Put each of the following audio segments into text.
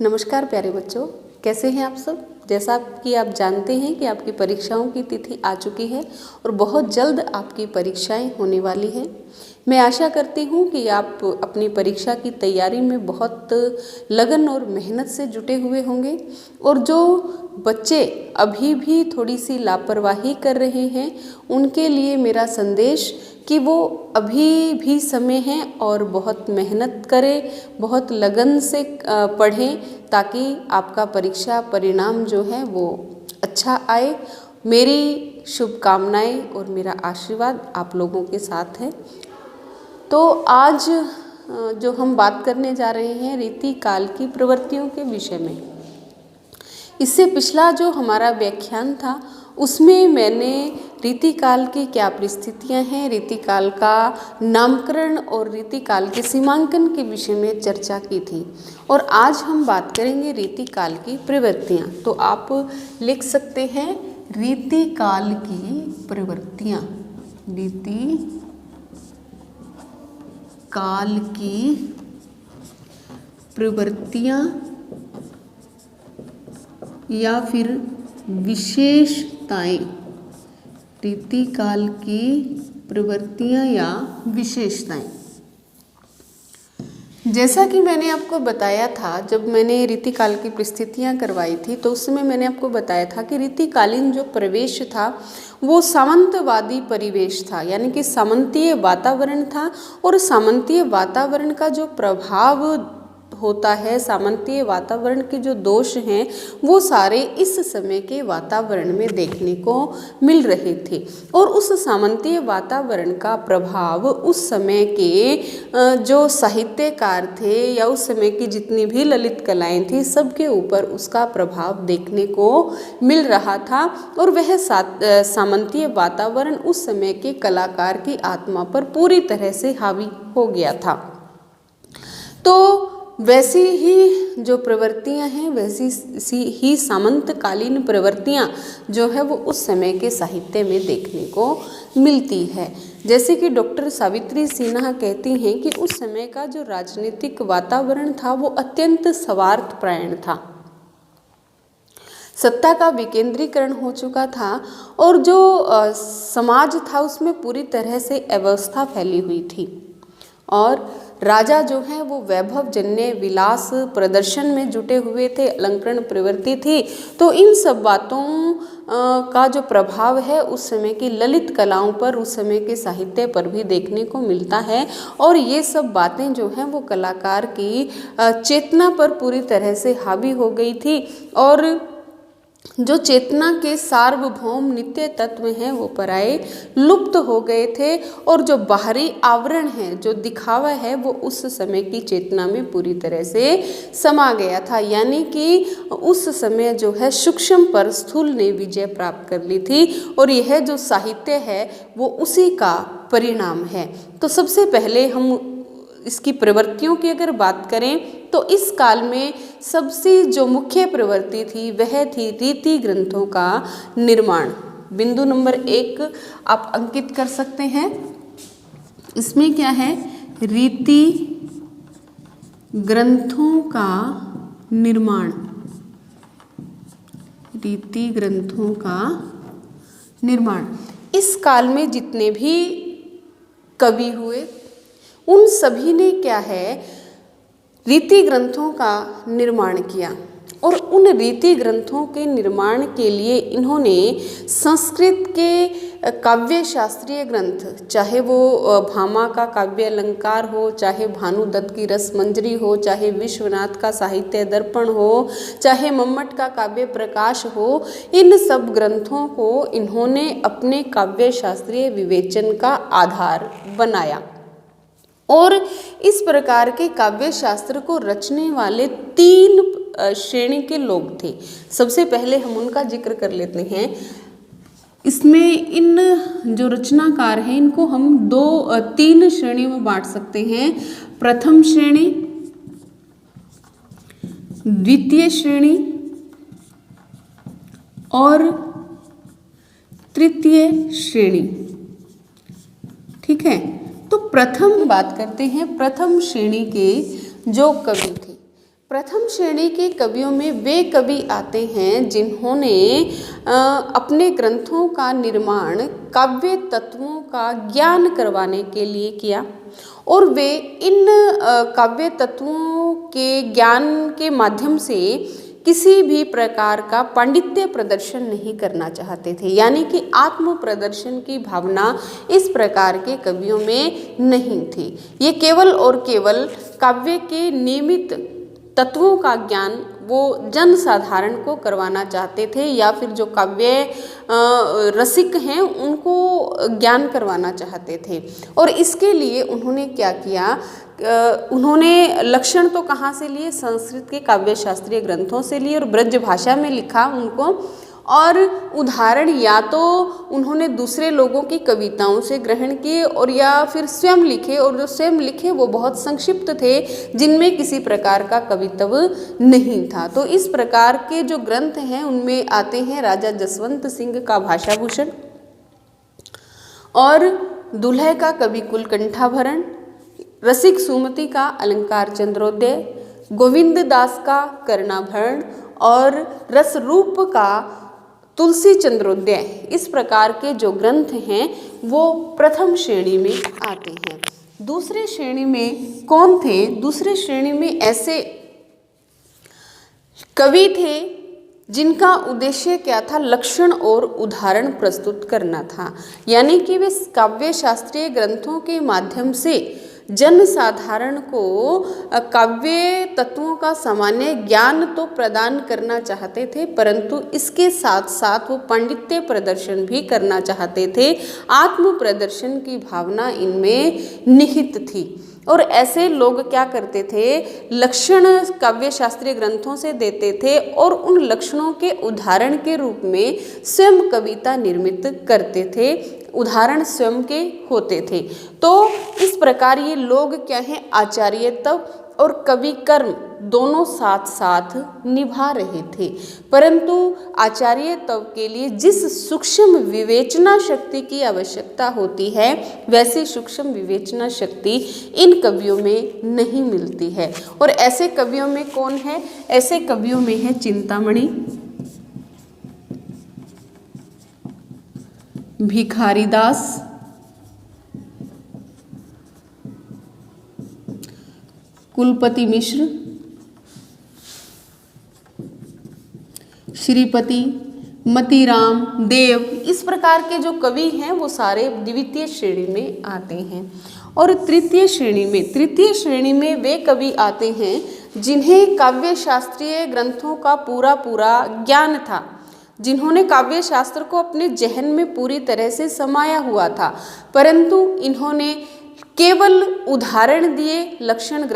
नमस्कार प्यारे बच्चों, कैसे हैं आप सब। जैसा कि आप जानते हैं कि आपकी परीक्षाओं की तिथि आ चुकी है और बहुत जल्द आपकी परीक्षाएं होने वाली हैं। मैं आशा करती हूं कि आप अपनी परीक्षा की तैयारी में बहुत लगन और मेहनत से जुटे हुए होंगे और जो बच्चे अभी भी थोड़ी सी लापरवाही कर रहे हैं उनके लिए मेरा संदेश कि वो अभी भी समय है और बहुत मेहनत करें, बहुत लगन से पढ़ें ताकि आपका परीक्षा परिणाम जो है वो अच्छा आए। मेरी शुभकामनाएं और मेरा आशीर्वाद आप लोगों के साथ है। तो आज जो हम बात करने जा रहे हैं रीति काल की प्रवृत्तियों के विषय में। इससे पिछला जो हमारा व्याख्यान था उसमें मैंने रीतिकाल की क्या परिस्थितियां हैं, रीतिकाल का नामकरण और रीतिकाल के सीमांकन के विषय में चर्चा की थी। और आज हम बात करेंगे रीतिकाल की प्रवृत्तियां। तो आप लिख सकते हैं रीतिकाल की प्रवृत्तियां। रीतिकाल की प्रवृत्तियां या फिर विशेषताएं। रीतिकाल की प्रवृत्तियां या विशेषताएं। जैसा कि मैंने आपको बताया था, जब मैंने रीतिकाल की परिस्थितियां करवाई थी तो उस समय मैंने आपको बताया था कि रीतिकालीन जो प्रवेश था वो सामंतवादी परिवेश था, यानी कि सामंतीय वातावरण था। और सामंतीय वातावरण का जो प्रभाव होता है, सामंतीय वातावरण के जो दोष हैं वो सारे इस समय के वातावरण में देखने को मिल रहे थे। और उस सामंतीय वातावरण का प्रभाव उस समय के जो साहित्यकार थे या उस समय की जितनी भी ललित कलाएं थी सबके ऊपर उसका प्रभाव देखने को मिल रहा था। और वह सामंतीय वातावरण उस समय के कलाकार की आत्मा पर पूरी तरह से हावी हो गया था। तो वैसी ही जो प्रवृत्तियां हैं, वैसी ही सामंतकालीन प्रवृत्तियां जो है वो उस समय के साहित्य में देखने को मिलती है। जैसे कि डॉक्टर सावित्री सिन्हा कहती हैं कि उस समय का जो राजनीतिक वातावरण था वो अत्यंत स्वार्थपरायण था। सत्ता का विकेंद्रीकरण हो चुका था और जो समाज था उसमें पूरी तरह से अव्यवस्था फैली हुई थी। और राजा जो हैं वो वैभव जन्य विलास प्रदर्शन में जुटे हुए थे, अलंकरण प्रवृत्ति थी। तो इन सब बातों का जो प्रभाव है उस समय की ललित कलाओं पर, उस समय के साहित्य पर भी देखने को मिलता है। और ये सब बातें जो हैं वो कलाकार की चेतना पर पूरी तरह से हावी हो गई थी। और जो चेतना के सार्वभौम नित्य तत्व हैं वो पराये लुप्त हो गए थे। और जो बाहरी आवरण है, जो दिखावा है, वो उस समय की चेतना में पूरी तरह से समा गया था। यानी कि उस समय जो है सूक्ष्म पर स्थूल ने विजय प्राप्त कर ली थी। और यह जो साहित्य है वो उसी का परिणाम है। तो सबसे पहले हम इसकी प्रवृत्तियों की अगर बात करें तो इस काल में सबसे जो मुख्य प्रवृत्ति थी वह थी रीति ग्रंथों का निर्माण। बिंदु नंबर 1 आप अंकित कर सकते हैं। इसमें क्या है? रीति ग्रंथों का निर्माण। रीति ग्रंथों का निर्माण। इस काल में जितने भी कवि हुए उन सभी ने क्या है, रीति ग्रंथों का निर्माण किया। और उन रीति ग्रंथों के निर्माण के लिए इन्होंने संस्कृत के काव्य शास्त्रीय ग्रंथ, चाहे वो भामा का काव्य अलंकार हो, चाहे भानुदत्त की रसमंजरी हो, चाहे विश्वनाथ का साहित्य दर्पण हो, चाहे मम्मट का काव्य प्रकाश हो, इन सब ग्रंथों को इन्होंने अपने काव्य शास्त्रीय विवेचन का आधार बनाया। और इस प्रकार के काव्य शास्त्र को रचने वाले 3 श्रेणी के लोग थे। सबसे पहले हम उनका जिक्र कर लेते हैं। इसमें इन जो रचनाकार हैं इनको हम 3 श्रेणियों में बांट सकते हैं। प्रथम श्रेणी, द्वितीय श्रेणी और तृतीय श्रेणी। ठीक है, तो प्रथम बात करते हैं प्रथम श्रेणी के जो कवि थे। प्रथम श्रेणी के कवियों में वे कवि आते हैं जिन्होंने अपने ग्रंथों का निर्माण काव्य तत्वों का ज्ञान करवाने के लिए किया और वे इन काव्य तत्वों के ज्ञान के माध्यम से किसी भी प्रकार का पांडित्य प्रदर्शन नहीं करना चाहते थे, यानी कि आत्म प्रदर्शन की भावना इस प्रकार के कवियों में नहीं थी। ये केवल और केवल काव्य के नियमित तत्वों का ज्ञान वो जन साधारण को करवाना चाहते थे या फिर जो काव्य रसिक हैं उनको ज्ञान करवाना चाहते थे। और इसके लिए उन्होंने क्या किया, उन्होंने लक्षण तो कहाँ से लिए, संस्कृत के काव्य शास्त्रीय ग्रंथों से लिए और ब्रज भाषा में लिखा उनको, और उदाहरण या तो उन्होंने दूसरे लोगों की कविताओं से ग्रहण किए और या फिर स्वयं लिखे, और जो स्वयं लिखे वो बहुत संक्षिप्त थे जिनमें किसी प्रकार का कवित्व नहीं था। तो इस प्रकार के जो ग्रंथ हैं उनमें आते हैं राजा जसवंत सिंह का भाषाभूषण और दुल्हे का कवि कुल कंठाभरण, रसिक सुमति का अलंकार चंद्रोदय, गोविंद दास का कर्णाभरण और रसरूप का तुलसी चंद्रोदय। इस प्रकार के जो ग्रंथ हैं वो प्रथम श्रेणी में आते हैं। दूसरे श्रेणी में कौन थे? दूसरे श्रेणी में ऐसे कवि थे जिनका उद्देश्य क्या था, लक्षण और उदाहरण प्रस्तुत करना था, यानी कि वे काव्य शास्त्रीय ग्रंथों के माध्यम से जन साधारण को काव्य तत्वों का सामान्य ज्ञान तो प्रदान करना चाहते थे, परंतु इसके साथ साथ वो पांडित्य प्रदर्शन भी करना चाहते थे। आत्म प्रदर्शन की भावना इनमें निहित थी और ऐसे लोग क्या करते थे, लक्षण काव्य शास्त्रीय ग्रंथों से देते थे और उन लक्षणों के उदाहरण के रूप में स्वयं कविता निर्मित करते थे, उदाहरण स्वयं के होते थे। तो इस प्रकार ये लोग क्या हैं, आचार्यत्व और कवि कर्म दोनों साथ साथ निभा रहे थे, परंतु आचार्यत्व के लिए जिस सूक्ष्म विवेचना शक्ति की आवश्यकता होती है वैसी सूक्ष्म विवेचना शक्ति इन कवियों में नहीं मिलती है। और ऐसे कवियों में कौन है? ऐसे कवियों में है चिंतामणि, भिखारीदास, कुलपति मिश्र, श्रीपति, मतीराम, देव। इस प्रकार के जो कवि हैं वो सारे द्वितीय श्रेणी में आते हैं। और तृतीय श्रेणी में वे कवि आते हैं जिन्हें काव्य शास्त्रीय ग्रंथों का पूरा ज्ञान था, जिन्होंने काव्य शास्त्र को अपने जहन में पूरी तरह से समाया हुआ था, परंतु इन्होंने केवल उदाहरण दिए, लक्षण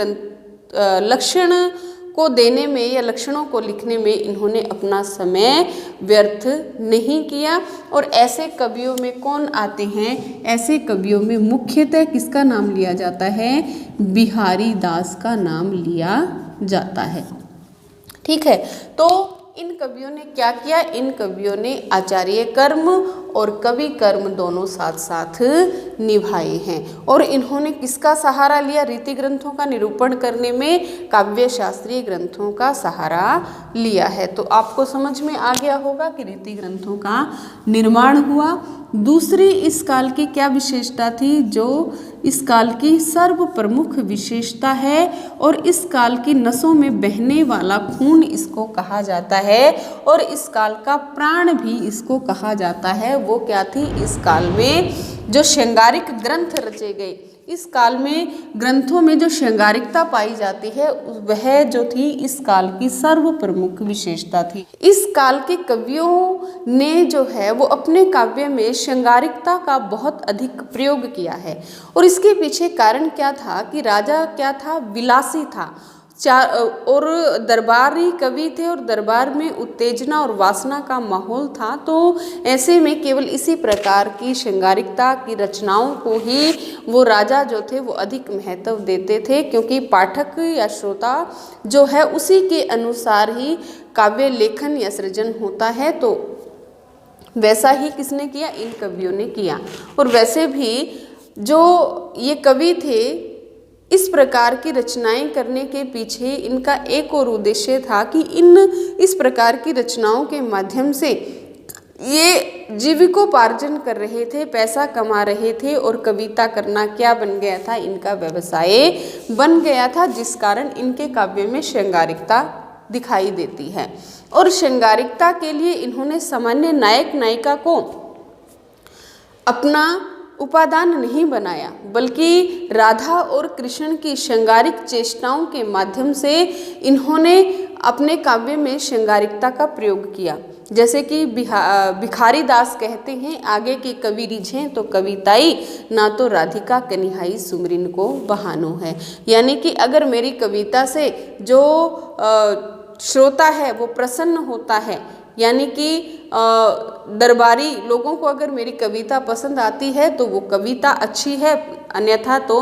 को देने में या लक्षणों को लिखने में इन्होंने अपना समय व्यर्थ नहीं किया। और ऐसे कवियों में कौन आते हैं? ऐसे कवियों में मुख्यतः किसका नाम लिया जाता है? बिहारी दास का नाम लिया जाता है। ठीक है, तो इन कवियों ने क्या किया? इन कवियों ने आचार्य कर्म और कवि कर्म दोनों साथ साथ निभाए हैं। और इन्होंने किसका सहारा लिया? रीति ग्रंथों का निरूपण करने में काव्य शास्त्रीय ग्रंथों का सहारा लिया है। तो आपको समझ में आ गया होगा कि रीति ग्रंथों का निर्माण हुआ। दूसरी इस काल की क्या विशेषता थी? जो इस काल की सर्व प्रमुख विशेषता है और इस काल की नसों में बहने वाला खून इसको कहा जाता है और इस काल का प्राण भी इसको कहा जाता है, वो क्या थी? इस काल में जो श्रृंगारिक ग्रंथ रचे गए, इस काल में ग्रंथों में जो श्रृंगारिकता पाई जाती है वह जो थी इस काल की सर्व प्रमुख विशेषता थी। इस काल के कवियों ने जो है वो अपने काव्य में श्रृंगारिकता का बहुत अधिक प्रयोग किया है। और इसके पीछे कारण क्या था कि राजा क्या था? विलासी था और दरबारी कवि थे और दरबार में उत्तेजना और वासना का माहौल था। तो ऐसे में केवल इसी प्रकार की श्रृंगारिकता की रचनाओं को ही वो राजा जो थे वो अधिक महत्व देते थे, क्योंकि पाठक या श्रोता जो है उसी के अनुसार ही काव्य लेखन या सृजन होता है। तो वैसा ही किसने किया? इन कवियों ने किया। और वैसे भी जो ये कवि थे इस प्रकार की रचनाएं करने के पीछे इनका एक और उद्देश्य था कि इस प्रकार की रचनाओं के माध्यम से ये जीविकोपार्जन कर रहे थे, पैसा कमा रहे थे, और कविता करना क्या बन गया था, इनका व्यवसाय बन गया था, जिस कारण इनके काव्य में श्रृंगारिकता दिखाई देती है। और श्रृंगारिकता के लिए इन्होंने सामान्य नायक नायिका को अपना उपादान नहीं बनाया, बल्कि राधा और कृष्ण की श्रृंगारिक चेष्टाओं के माध्यम से इन्होंने अपने काव्य में श्रृंगारिकता का प्रयोग किया। जैसे कि भिखारी दास कहते हैं, आगे के कवि रिझें तो कविताई, ना तो राधिका कन्हैया सुमरिन को बहानो है। यानी कि अगर मेरी कविता से जो श्रोता है वो प्रसन्न होता है, यानी कि दरबारी लोगों को अगर मेरी कविता पसंद आती है तो वो कविता अच्छी है, अन्यथा तो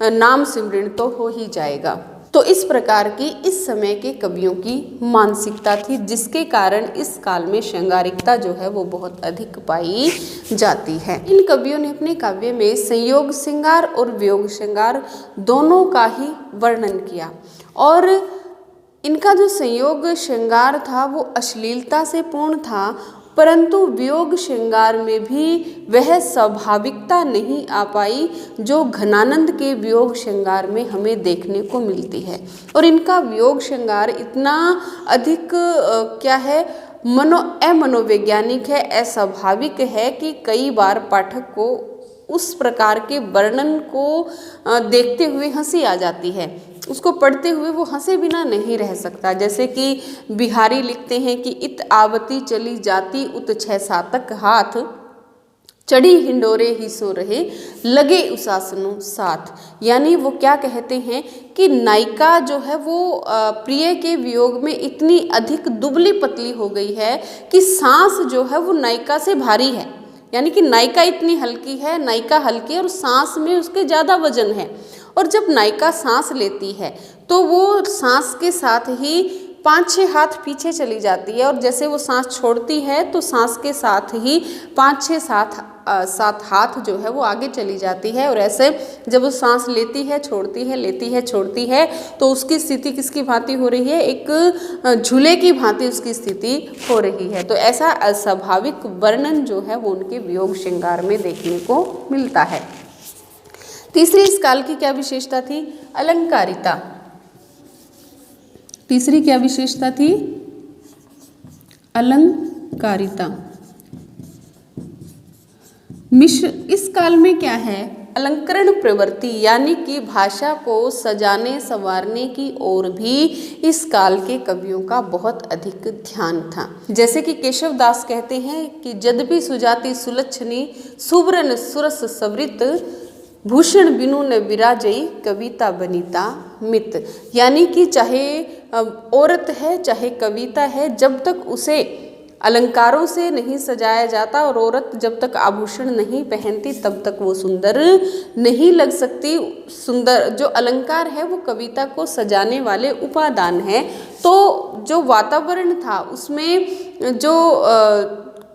नाम सिमरन तो हो ही जाएगा। तो इस प्रकार की इस समय के कवियों की मानसिकता थी, जिसके कारण इस काल में श्रृंगारिकता जो है वो बहुत अधिक पाई जाती है। इन कवियों ने अपने काव्य में संयोग श्रृंगार और वियोग श्रृंगार दोनों का ही वर्णन किया, और इनका जो संयोग श्रृंगार था वो अश्लीलता से पूर्ण था, परंतु वियोग श्रृंगार में भी वह स्वाभाविकता नहीं आ पाई जो घनानंद के वियोग श्रृंगार में हमें देखने को मिलती है। और इनका वियोग श्रृंगार इतना अधिक क्या है, अमनोवैज्ञानिक है, अस्वाभाविक है कि कई बार पाठक को उस प्रकार के वर्णन को देखते हुए हंसी आ जाती है, उसको पढ़ते हुए वो हंसे बिना नहीं रह सकता। जैसे कि बिहारी लिखते हैं कि इत आवती चली जाती उत 6-7 हाथ, चढ़ी हिंडोरे ही सो रहे लगे उसासनों साथ। यानी वो क्या कहते हैं कि नायिका जो है वो प्रिय के वियोग में इतनी अधिक दुबली पतली हो गई है कि सांस जो है वो नायिका से भारी है। यानी कि नायिका इतनी हल्की है, नायिका हल्की है और सांस में उसके ज़्यादा वजन है। और जब नायिका सांस लेती है तो वो सांस के साथ ही 5-6 हाथ पीछे चली जाती है, और जैसे वो सांस छोड़ती है तो सांस के साथ ही 5-6-7 हाथ जो है वो आगे चली जाती है। और ऐसे जब वो सांस लेती है, छोड़ती है, लेती है, छोड़ती है, तो उसकी स्थिति किसकी भांति हो रही है, एक झूले की भांति उसकी स्थिति हो रही है। तो ऐसा अस्वाभाविक वर्णन जो है वो उनके वियोग श्रृंगार में देखने को मिलता है। तीसरी इस काल की क्या विशेषता थी, अलंकारिता। तीसरी क्या विशेषता थी, अलंकारिता। मिश्र इस काल में क्या है, अलंकरण प्रवृत्ति, यानी कि भाषा को सजाने संवारने की ओर भी इस काल के कवियों का बहुत अधिक ध्यान था। जैसे कि केशव दास कहते हैं कि यद्यपि सुजाति सुलक्षणी सुवर्ण सुरस सवृत भूषण बिनु न विराजई कविता बनीता मित। यानी कि चाहे औरत है चाहे कविता है, जब तक उसे अलंकारों से नहीं सजाया जाता और औरत जब तक आभूषण नहीं पहनती तब तक वो सुंदर नहीं लग सकती। सुंदर जो अलंकार है वो कविता को सजाने वाले उपादान है। तो जो वातावरण था उसमें जो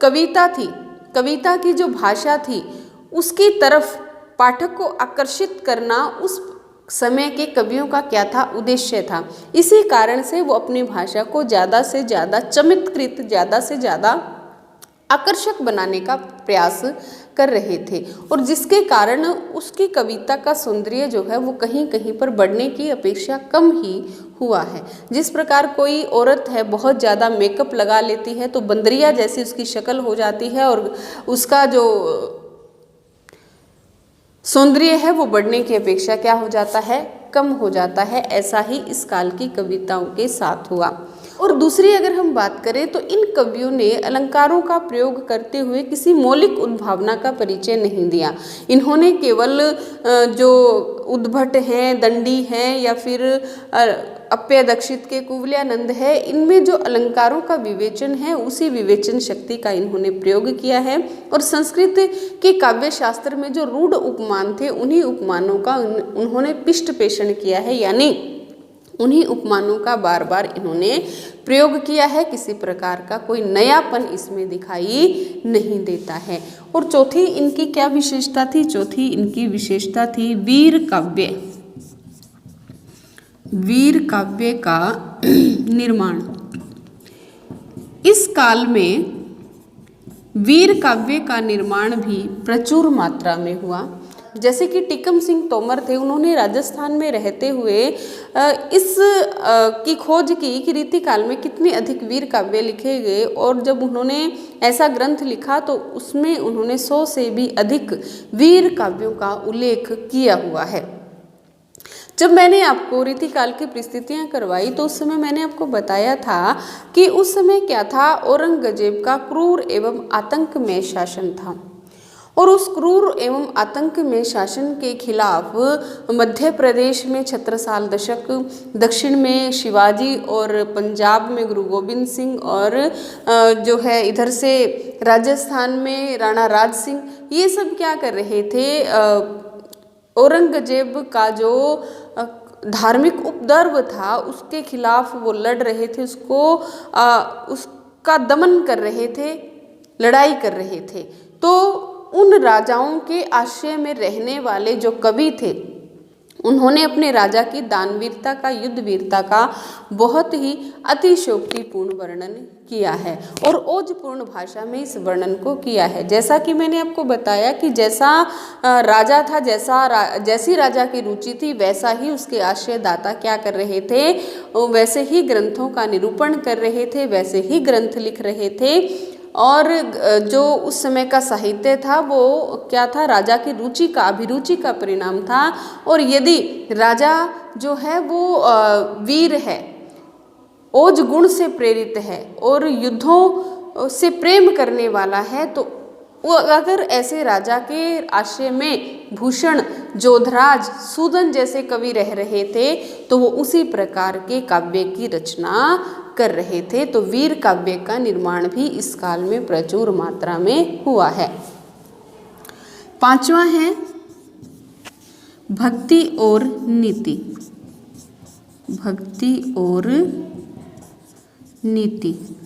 कविता थी, कविता की जो भाषा थी उसकी तरफ पाठक को आकर्षित करना उस समय के कवियों का क्या था, उद्देश्य था। इसी कारण से वो अपनी भाषा को ज़्यादा से ज़्यादा चमत्कृत, ज़्यादा से ज़्यादा आकर्षक बनाने का प्रयास कर रहे थे, और जिसके कारण उसकी कविता का सौंदर्य जो है वो कहीं कहीं पर बढ़ने की अपेक्षा कम ही हुआ है। जिस प्रकार कोई औरत है बहुत ज़्यादा मेकअप लगा लेती है तो बंदरिया जैसी उसकी शक्ल हो जाती है और उसका जो सौंदर्य है वो बढ़ने की अपेक्षा क्या हो जाता है, कम हो जाता है। ऐसा ही इस काल की कविताओं के साथ हुआ। और दूसरी अगर हम बात करें तो इन कवियों ने अलंकारों का प्रयोग करते हुए किसी मौलिक उद्भावना का परिचय नहीं दिया। इन्होंने केवल जो उद्भट हैं, दंडी हैं या फिर अप्य दक्षित के कुवलयानंद है, इनमें जो अलंकारों का विवेचन है उसी विवेचन शक्ति का इन्होंने प्रयोग किया है। और संस्कृत के काव्य शास्त्र में जो रूढ़ उपमान थे उन्हीं उपमानों का उन्होंने पिष्ट पेषण किया है, यानी उन्हीं उपमानों का बार बार इन्होंने प्रयोग किया है। किसी प्रकार का कोई नयापन इसमें दिखाई नहीं देता है। और चौथी इनकी क्या विशेषता थी, चौथी इनकी विशेषता थी वीर काव्य। वीर काव्य का निर्माण। इस काल में वीर काव्य का निर्माण भी प्रचुर मात्रा में हुआ। जैसे कि टीकम सिंह तोमर थे, उन्होंने राजस्थान में रहते हुए इस की खोज की कि रीति काल में कितने अधिक वीर काव्य लिखे गए, और जब उन्होंने ऐसा ग्रंथ लिखा तो उसमें उन्होंने 100 से भी अधिक वीर काव्यों का उल्लेख किया हुआ है। जब मैंने आपको रीतिकाल की परिस्थितियां करवाई तो उस समय मैंने आपको बताया था कि उस समय क्या था, औरंगजेब का क्रूर एवं आतंकमय शासन था, और उस क्रूर एवं आतंकमय शासन के खिलाफ मध्य प्रदेश में छत्रसाल दशक, दक्षिण में शिवाजी, और पंजाब में गुरु गोबिंद सिंह, और जो है इधर से राजस्थान में राणा राज सिंह, ये सब क्या कर रहे थे, औरंगजेब का जो धार्मिक उपद्रव था उसके खिलाफ वो लड़ रहे थे, उसका दमन कर रहे थे, लड़ाई कर रहे थे। तो उन राजाओं के आश्रय में रहने वाले जो कवि थे, उन्होंने अपने राजा की दानवीरता का, युद्ध वीरता का बहुत ही अतिशयोक्तिपूर्ण वर्णन किया है, और ओजपूर्ण भाषा में इस वर्णन को किया है। जैसा कि मैंने आपको बताया कि जैसा राजा था, जैसी राजा की रुचि थी, वैसा ही उसके आश्रयदाता क्या कर रहे थे, वैसे ही ग्रंथों का निरूपण कर रहे थे, वैसे ही ग्रंथ लिख रहे थे। और जो उस समय का साहित्य था वो क्या था, राजा की रुचि का, अभिरुचि का परिणाम था। और यदि राजा जो है वो वीर है, ओज गुण से प्रेरित है और युद्धों से प्रेम करने वाला है, तो वो अगर ऐसे राजा के आश्रय में भूषण, जोधराज, सूदन जैसे कवि रह रहे थे तो वो उसी प्रकार के काव्य की रचना कर रहे थे। तो वीर काव्य का निर्माण भी इस काल में प्रचुर मात्रा में हुआ है। पांचवा है भक्ति और नीति। भक्ति और नीति।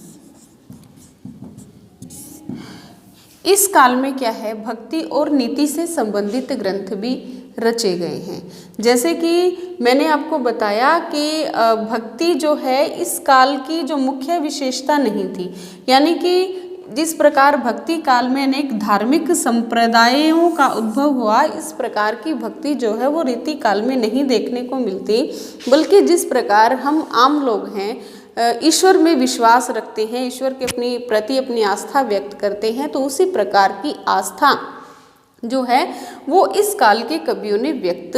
इस काल में क्या है, भक्ति और नीति से संबंधित ग्रंथ भी रचे गए हैं। जैसे कि मैंने आपको बताया कि भक्ति जो है इस काल की जो मुख्य विशेषता नहीं थी, यानी कि जिस प्रकार भक्ति काल में अनेक धार्मिक संप्रदायों का उद्भव हुआ, इस प्रकार की भक्ति जो है वो रीति काल में नहीं देखने को मिलती, बल्कि जिस प्रकार हम आम लोग हैं, ईश्वर में विश्वास रखते हैं, ईश्वर के प्रति अपनी आस्था व्यक्त करते हैं, तो उसी प्रकार की आस्था जो है वो इस काल के कवियों ने व्यक्त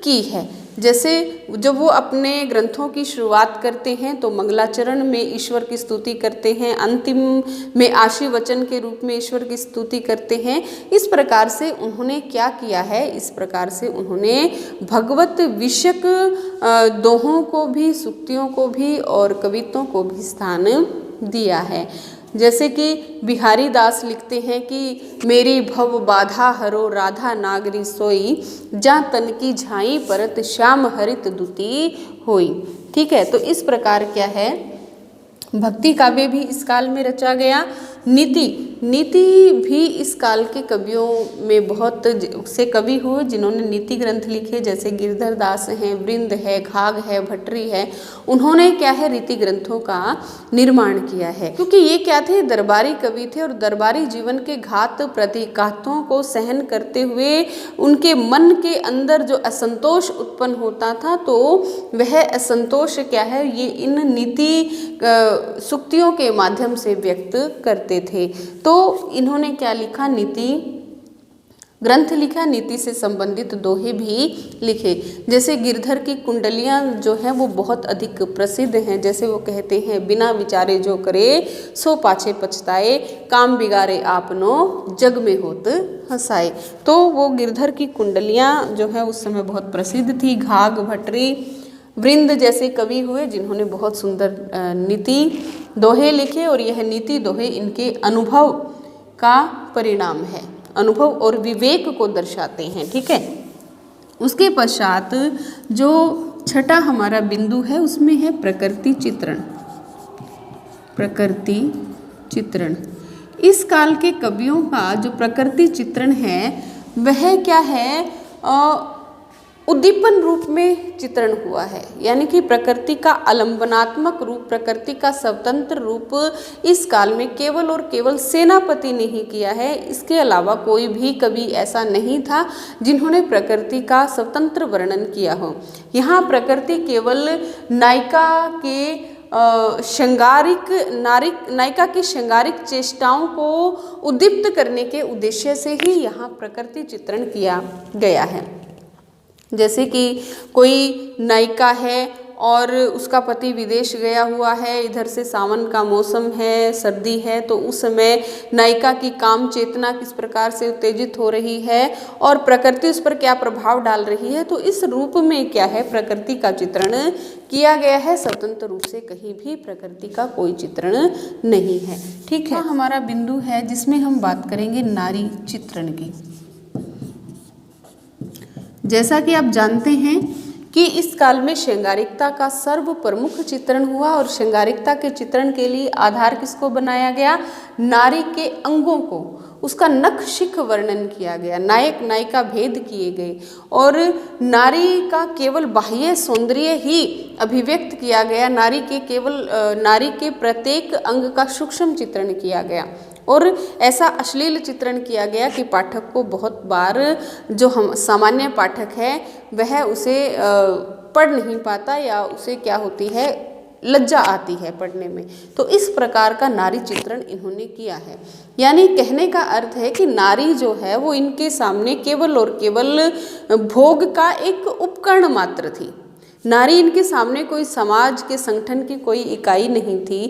की है। जैसे जब वो अपने ग्रंथों की शुरुआत करते हैं तो मंगलाचरण में ईश्वर की स्तुति करते हैं, अंतिम में आशीर्वचन के रूप में ईश्वर की स्तुति करते हैं। इस प्रकार से उन्होंने क्या किया है, इस प्रकार से उन्होंने भगवत विषयक दोहों को भी, सूक्तियों को भी और कवित्वों को भी स्थान दिया है। जैसे कि बिहारी दास लिखते हैं कि मेरी भव बाधा हरो राधा नागरी सोई, जा तन की झाई परत श्याम हरित दुती होई। ठीक है, तो इस प्रकार क्या है, भक्ति काव्य भी इस काल में रचा गया। नीति भी इस काल के कवियों में बहुत से कवि हुए जिन्होंने नीति ग्रंथ लिखे, जैसे गिरधर दास हैं, वृंद है, घाघ है, भट्टरी है। उन्होंने क्या है, रीति ग्रंथों का निर्माण किया है, क्योंकि ये क्या थे, दरबारी कवि थे और दरबारी जीवन के घात प्रतिघातों को सहन करते हुए उनके मन के अंदर जो असंतोष उत्पन्न होता था, तो वह असंतोष क्या है, ये इन नीति सूक्तियों के माध्यम से व्यक्त करते थे। तो इन्होंने क्या लिखा, नीति ग्रंथ लिखा, नीति से संबंधित दोहे भी लिखे। जैसे गिरधर की कुंडलियां जो हैं वो बहुत अधिक प्रसिद्ध हैं। जैसे वो कहते हैं, बिना विचारे जो करे सो पाछे पछताए, काम बिगाड़े आपनो जग में होत हंसाए। तो वो गिरधर की कुंडलियां जो है उस समय बहुत प्रसिद्ध थी। घाघ, भट्टरी, वृंद जैसे कवि हुए जिन्होंने बहुत सुंदर नीति दोहे लिखे, और यह नीति दोहे इनके अनुभव का परिणाम है, अनुभव और विवेक को दर्शाते हैं। ठीक है, उसके पश्चात जो छठा हमारा बिंदु है उसमें है प्रकृति चित्रण। प्रकृति चित्रण इस काल के कवियों का जो प्रकृति चित्रण है वह क्या है, उद्दीपन रूप में चित्रण हुआ है, यानी कि प्रकृति का आलंबनात्मक रूप, प्रकृति का स्वतंत्र रूप इस काल में केवल और केवल सेनापति ने ही किया है। इसके अलावा कोई भी कवि ऐसा नहीं था जिन्होंने प्रकृति का स्वतंत्र वर्णन किया हो। यहाँ प्रकृति केवल नायिका के नायिका की श्रृंगारिक चेष्टाओं को उद्दीप्त करने के उद्देश्य से ही यहाँ प्रकृति चित्रण किया गया है। जैसे कि कोई नायिका है और उसका पति विदेश गया हुआ है, इधर से सावन का मौसम है, सर्दी है, तो उस समय नायिका की काम चेतना किस प्रकार से उत्तेजित हो रही है और प्रकृति उस पर क्या प्रभाव डाल रही है, तो इस रूप में क्या है, प्रकृति का चित्रण किया गया है। स्वतंत्र रूप से कहीं भी प्रकृति का कोई चित्रण नहीं है। ठीक है, हमारा बिंदु है जिसमें हम बात करेंगे नारी चित्रण की। जैसा कि आप जानते हैं कि इस काल में श्रृंगारिकता का सर्व प्रमुख चित्रण हुआ और श्रृंगारिकता के चित्रण के लिए आधार किसको बनाया गया, नारी के अंगों को, उसका नख शिख वर्णन किया गया, नायक नायिका भेद किए गए और नारी का केवल बाह्य सौंदर्य ही अभिव्यक्त किया गया, नारी के प्रत्येक अंग का सूक्ष्म चित्रण किया गया और ऐसा अश्लील चित्रण किया गया कि पाठक को बहुत बार, जो हम सामान्य पाठक है वह उसे पढ़ नहीं पाता या उसे क्या होती है, लज्जा आती है पढ़ने में। तो इस प्रकार का नारी चित्रण इन्होंने किया है। यानी कहने का अर्थ है कि नारी जो है वो इनके सामने केवल और केवल भोग का एक उपकरण मात्र थी। नारी इनके सामने कोई समाज के संगठन की कोई इकाई नहीं थी।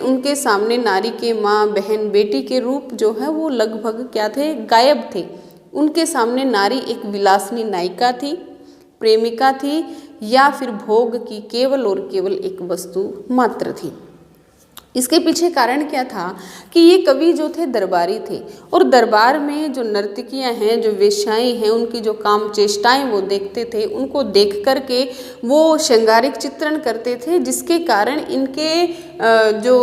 उनके सामने नारी के माँ, बहन, बेटी के रूप जो है वो लगभग क्या थे, गायब थे। उनके सामने नारी एक विलासिनी नायिका थी, प्रेमिका थी या फिर भोग की केवल और केवल एक वस्तु मात्र थी। इसके पीछे कारण क्या था कि ये कवि जो थे दरबारी थे और दरबार में जो नर्तकियां हैं, जो वेश्याएं हैं, उनकी जो काम चेष्टाएं वो देखते थे, उनको देख करके वो श्रृंगारिक चित्रण करते थे, जिसके कारण इनके जो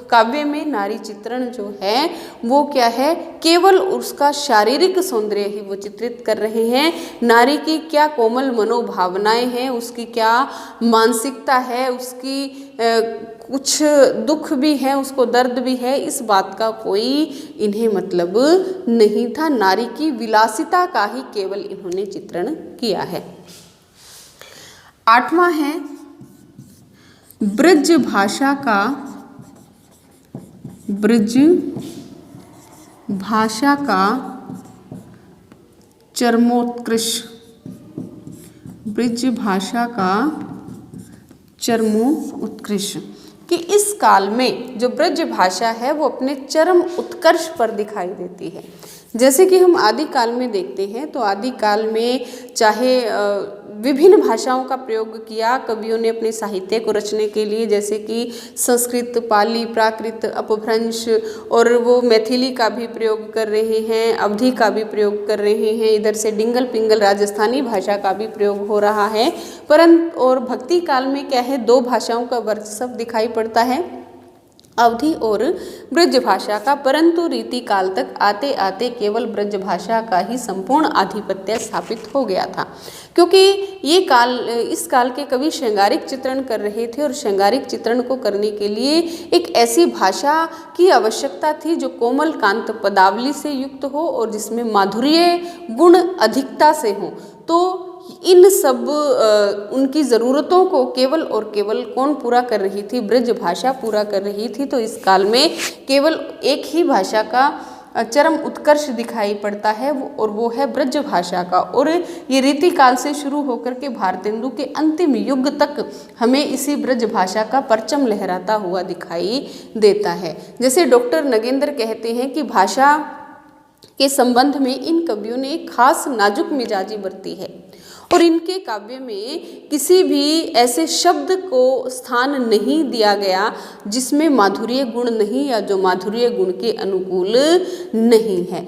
काव्य में नारी चित्रण जो है वो क्या है, केवल उसका शारीरिक सौंदर्य ही वो चित्रित कर रहे हैं। नारी की क्या कोमल मनोभावनाएं हैं, उसकी क्या मानसिकता है, उसकी कुछ दुख भी है, उसको दर्द भी है, इस बात का कोई इन्हें मतलब नहीं था। नारी की विलासिता का ही केवल इन्होंने चित्रण किया है। 8वां है ब्रज भाषा का चरमोत्कर्ष। ब्रज भाषा का चरमोत्कर्ष कि इस काल में जो ब्रज भाषा है वो अपने चरम उत्कर्ष पर दिखाई देती है। जैसे कि हम आदि काल में देखते हैं तो आदि काल में चाहे विभिन्न भाषाओं का प्रयोग किया कवियों ने अपने साहित्य को रचने के लिए, जैसे कि संस्कृत, पाली, प्राकृत, अपभ्रंश और वो मैथिली का भी प्रयोग कर रहे हैं, अवधी का भी प्रयोग कर रहे हैं, इधर से डिंगल पिंगल राजस्थानी भाषा का भी प्रयोग हो रहा है। परंतु और भक्ति काल में क्या है, 2 भाषाओं का वर्चस्व दिखाई पड़ता है, अवधी और ब्रज भाषा का। परंतु रीति काल तक आते आते केवल ब्रज भाषा का ही संपूर्ण आधिपत्य स्थापित हो गया था, क्योंकि इस काल के कवि श्रृंगारिक चित्रण कर रहे थे और श्रृंगारिक चित्रण को करने के लिए एक ऐसी भाषा की आवश्यकता थी जो कोमल कांत पदावली से युक्त हो और जिसमें माधुर्य गुण अधिकता से हो। तो इन सब उनकी ज़रूरतों को केवल और केवल कौन पूरा कर रही थी, ब्रज भाषा पूरा कर रही थी। तो इस काल में केवल एक ही भाषा का चरम उत्कर्ष दिखाई पड़ता है और वो है ब्रज भाषा का। और ये रीति काल से शुरू होकर के भारतेंदु के अंतिम युग तक हमें इसी ब्रज भाषा का परचम लहराता हुआ दिखाई देता है। जैसे डॉक्टर नगेंद्र कहते हैं कि भाषा के संबंध में इन कवियों ने एक खास नाजुक मिजाजी बरती है और इनके काव्य में किसी भी ऐसे शब्द को स्थान नहीं दिया गया जिसमें माधुर्य गुण नहीं या जो माधुर्य गुण के अनुकूल नहीं है।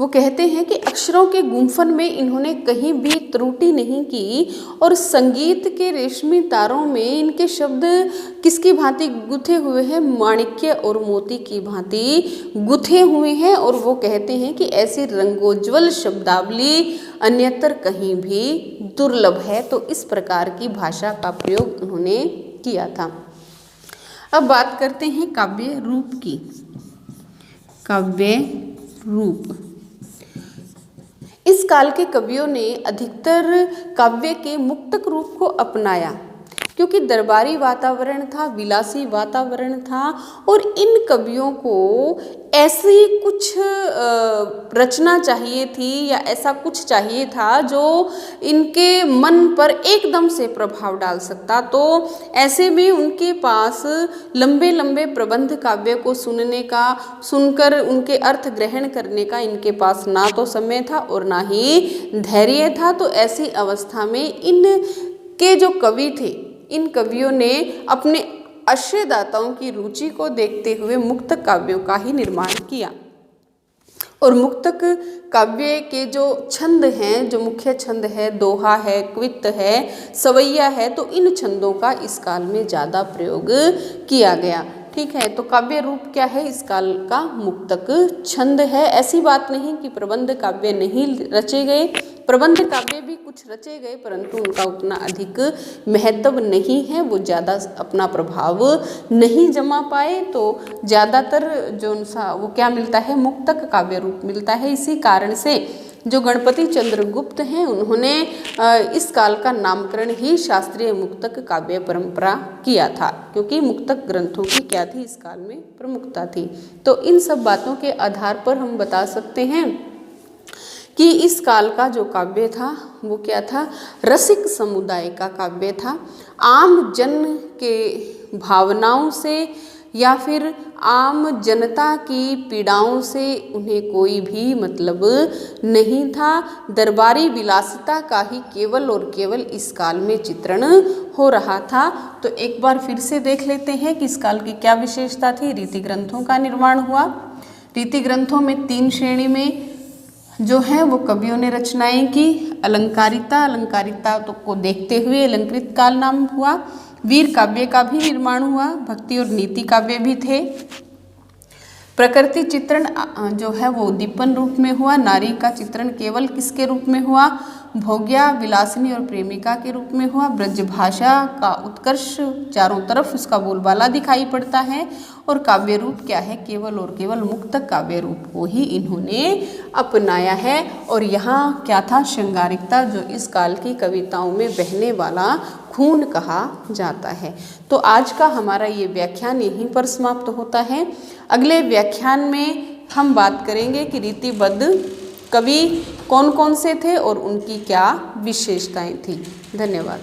वो कहते हैं कि अक्षरों के गुंफन में इन्होंने कहीं भी त्रुटि नहीं की और संगीत के रेशमी तारों में इनके शब्द किसकी भांति गुथे हुए हैं, माणिक्य और मोती की भांति गुथे हुए हैं। और वो कहते हैं कि ऐसी रंगोज्वल शब्दावली अन्यत्र कहीं भी दुर्लभ है। तो इस प्रकार की भाषा का प्रयोग उन्होंने किया था। अब बात करते हैं काव्य रूप की। काव्य रूप, इस काल के कवियों ने अधिकतर काव्य के मुक्तक रूप को अपनाया, क्योंकि दरबारी वातावरण था, विलासी वातावरण था, और इन कवियों को ऐसी कुछ रचना चाहिए थी या ऐसा कुछ चाहिए था जो इनके मन पर एकदम से प्रभाव डाल सकता। तो ऐसे में उनके पास लंबे लंबे प्रबंध काव्य को सुनकर उनके अर्थ ग्रहण करने का इनके पास ना तो समय था और ना ही धैर्य था। तो ऐसी अवस्था में इनके जो कवि थे, इन कवियों ने अपने आश्रयदाताओं की रुचि को देखते हुए मुक्तक काव्यों का ही निर्माण किया। और मुक्तक काव्य के जो छंद हैं, जो मुख्य छंद है, दोहा है, क्वित्त है, सवैया है, तो इन छंदों का इस काल में ज़्यादा प्रयोग किया गया। ठीक है, तो काव्य रूप क्या है? इस काल का मुक्तक छंद है। ऐसी बात नहीं कि प्रबंध काव्य नहीं रचे गए, प्रबंध काव्य भी कुछ रचे गए, परंतु उनका उतना अधिक महत्व नहीं है, वो ज़्यादा अपना प्रभाव नहीं जमा पाए। तो ज़्यादातर जो उनसा वो क्या मिलता है? मुक्तक काव्य रूप मिलता है। इसी कारण से जो गणपति चंद्रगुप्त हैं, उन्होंने इस काल का नामकरण ही शास्त्रीय मुक्तक काव्य परंपरा किया था, क्योंकि मुक्तक ग्रंथों की क्या थी? इस काल में प्रमुखता थी। तो इन सब बातों के आधार पर हम बता सकते हैं कि इस काल का जो काव्य था वो क्या था? रसिक समुदाय का काव्य था। आम जन के भावनाओं से या फिर आम जनता की पीड़ाओं से उन्हें कोई भी मतलब नहीं था। दरबारी विलासिता का ही केवल और केवल इस काल में चित्रण हो रहा था। तो एक बार फिर से देख लेते हैं कि इस काल की क्या विशेषता थी। रीति ग्रंथों का निर्माण हुआ। रीति ग्रंथों में 3 श्रेणी में जो है वो कवियों ने रचनाएं की। अलंकारिता तो को देखते हुए अलंकृत काल नाम हुआ। वीर काव्य का भी निर्माण हुआ। भक्ति और नीति काव्य भी थे। प्रकृति चित्रण जो है वो उद्दीपन रूप में हुआ। नारी का चित्रण केवल किसके रूप में हुआ? भोग्या, विलासिनी और प्रेमिका के रूप में हुआ। ब्रज भाषा का उत्कर्ष, चारों तरफ उसका बोलबाला दिखाई पड़ता है। और काव्य रूप क्या है? केवल और केवल मुक्तक काव्य रूप को ही इन्होंने अपनाया है। और यहाँ क्या था? श्रृंगारिकता, जो इस काल की कविताओं में बहने वाला खून कहा जाता है। तो आज का हमारा ये व्याख्यान यहीं पर समाप्त होता है। अगले व्याख्यान में हम बात करेंगे कि रीतिबद्ध कवि कौन कौन से थे और उनकी क्या विशेषताएं थी। धन्यवाद।